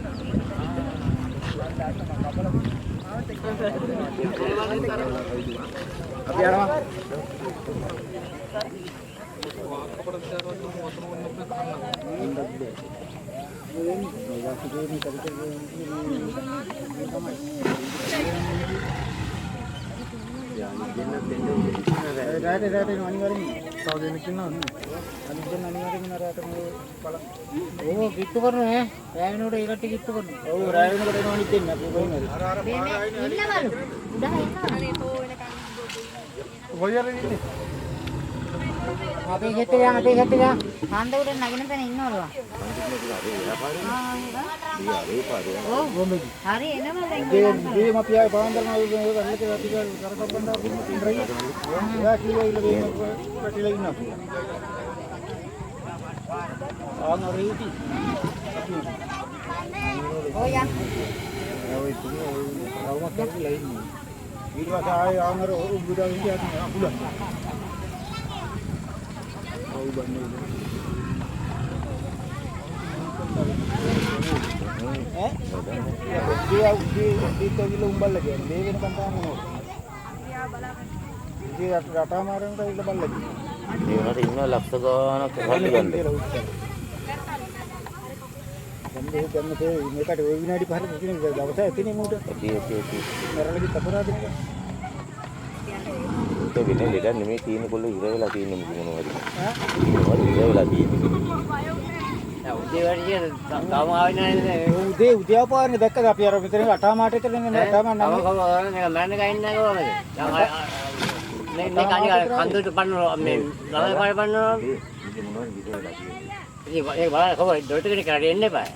අපි යනවා. රාට අනිවාර්යෙන් තව දෙනෙක් ඉන්නවා. අනිත් දෙන්න අනිවාර්යෙන් රාට මේ බලන්න. ඕ කිට්ටු කරනවා ඈ. රාය වෙනකොට ඒ කට්ටිය කිට්ටු කරනවා. ඔව් රාය වෙනකොට එනවා අනිත් දෙන්න අපි කොහොමද? අර ඉන්නවලු. උඩහ ඉන්නවා. අනේ තෝ වෙනකන් කොහේද ඉන්නේ? අපේ ගෙට ගියා අපේ ගෙට ගියා. හන්ද උඩ නගින තැන ඉන්නවලු. ඔව් ගොමෙදි. හරි එනවා දැන්. මේ අපි ආයේ පාන්දරම වෙන්නට අපි කරකම් බණ්ඩාර දුන්න ඉන්ද්‍රයි. එයා කීවා ඉල මේ පැටිලා ඉන්නවා. ආනරීටි. ඔයා. ඔය තුනේ රවුමක් කරලා ඉන්නේ. ඊට පස්සේ ආයේ ආනර උඹුදා ඉන්නේ අකුල. ඔව් බන්නේ. උදේ උඹල්ල කියන්නේ මේ වෙනකන් තාම නෝ. ඉතින් රටා මාරනට ඉල්ල බල්ල කියන්නේ. ඒ වුණාට ඉන්නවා ලක්ෂ ගාණක් හොල්ලි ගන්න. දැන් මේකට ওই විනාඩි 5ක් ඉතින් දවස් ඇතිනේ මූට. නරලගේ තපරාදේ. ඒක වෙන ලෙඩ නෙමෙයි තියෙන කොල්ල ඉර වෙලා තියෙන මොනවා හරි. මොනවද ඉර වෙලා තියෙන්නේ. උදේ වැඩි තාම ආවේ නැහැ උදේ ආපාරනේ දැක්කද අපි අර මෙතන අටා මාට විතර නේ අටා මා නම් මෑන් එක ඉන්නේ කොහමද මේ කණි කන්දුට පන්නනවා මේ ළමයි පාඩ පන්නනවා ඉතින් මොනවද ඉර වෙලා තියෙන්නේ. ඉතින් ඒක බලන්න කොහොමද දොට් එකට කරලා එන්න එපා.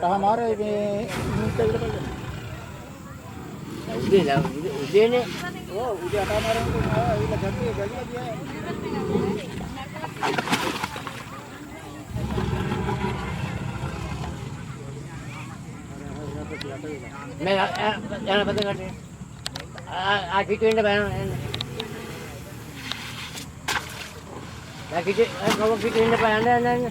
අහා මාරේ මේ මිනිත් එක බලන්න. උදේනේ ඔව් උදේ අටා මාරනකොට ආවිලා ගන්නේ ගලිය ගියා. मैं जाना पता करते आज किट वेंड बैन मैं किट वेंड बैन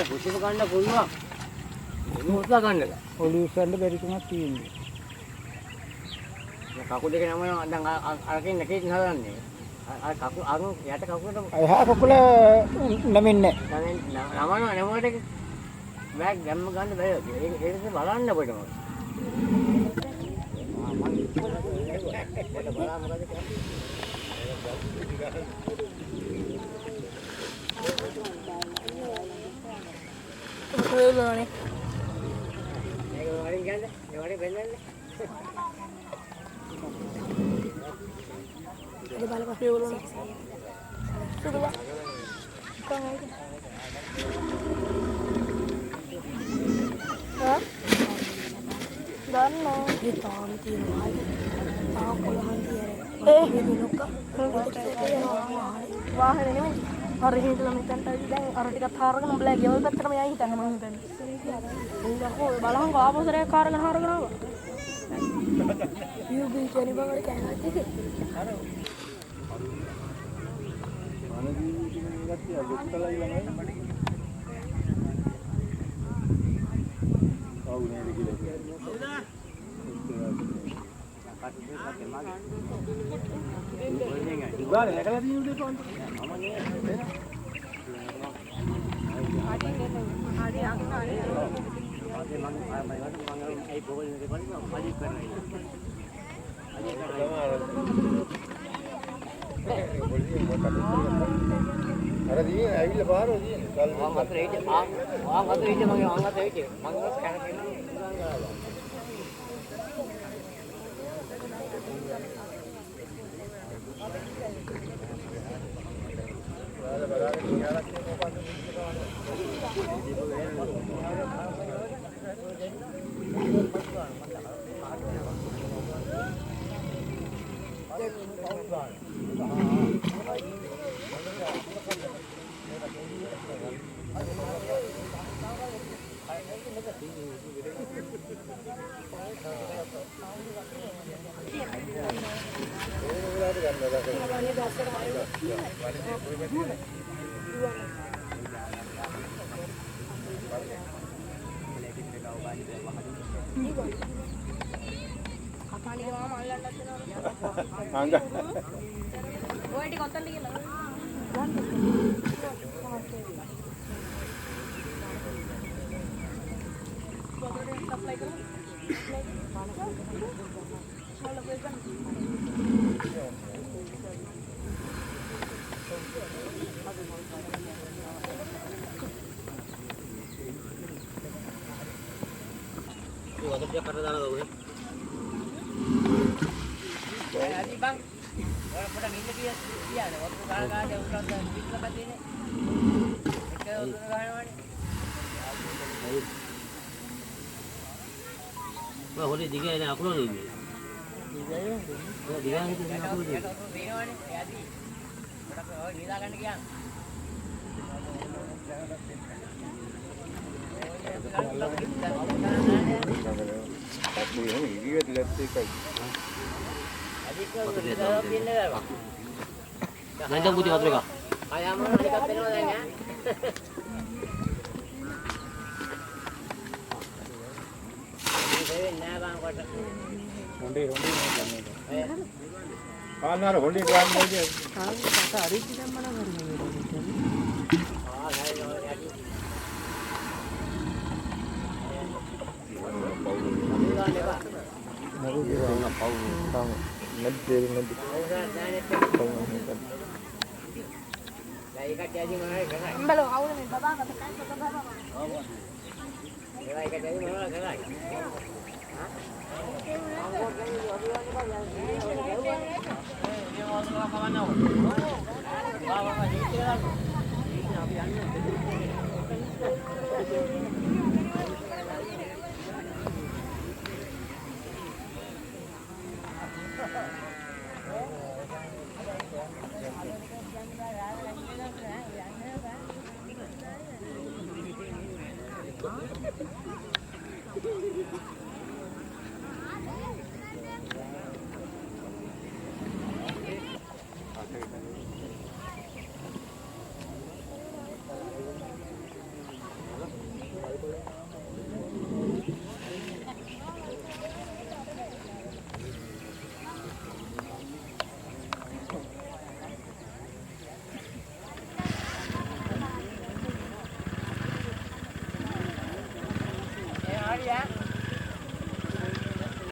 පුදුම ගන්න පුළුවන්. මොකද ගන්නද? ඔලුස්සන්න බැරි තුනක් තියෙනවා. කකුල් දෙක නම දැන් අරකින් නැකේ හදන්නේ. අර කකුල් අර යට කකුලට එහා කකුල නැමින්නේ. නමන නමකට බෑග් ගැම්ම ගන්න බෑ. ඒක බලන්න ඔබට මොකද? ඔයගොල්ලෝනේ ඒක වලින් ගන්න. ඒ වලින් වෙන්නන්නේ. ඉතින් බලපන් ඔයගොල්ලෝනේ සුදුවා කොහොමද දන්නෝ මේ තාම තියෙනවා තාම කොළහන් තියරේ මේ දිනක වාහනේ නෙමෙයි අර හිතලා මෙතනට දැන් අර ටිකක් හරගෙන උඹලා ගෙවල් පැත්තටම යයි හිතන්නේ මම හිතන්නේ ඉතින් බලහන් ආපස්සරේ කාරගෙන හරගෙන ආවා යුබි කෙනි බගල කෑනත් ඉතින් අර අනදී ඉතින් ගත්තා ලොක්කලා ළමයි ආවු නේද කියලා ඉබාල නැකලා තියෙන උදේට අන්ත මම නේ හරි අක්කානේ ඒ බෝල් එකේ බලන්න මල්ලි කරනවා අර දී ඇවිල්ලා බාරෝ දිනේ කල් ආ මතර ඒක ආ මතර ඒක මගේ ආ මතර ඒක මම ස්කෑනර් කරනවා බලාගෙන ඉහළට ඔය ටික ඔතනට ගිහලා සප්ලයි කරමු. dia karena dalam gue. Adi bang, orang pada ini dia ada waktu kalau ada urusan di tempat ini. Kalau urusan mana? Wah, boleh tiga ini aku loh ini. Tiga itu aku ini. Adi, oh ini kan yang. Nanti putih apa mereka? Ayam mana dekat penuhnya? Ini bang kota. Hondi. Kalau hondi kan aja. Kalau kata hari kita mana hari ini? Belum, aku nih, bapak nggak tekan, bapak.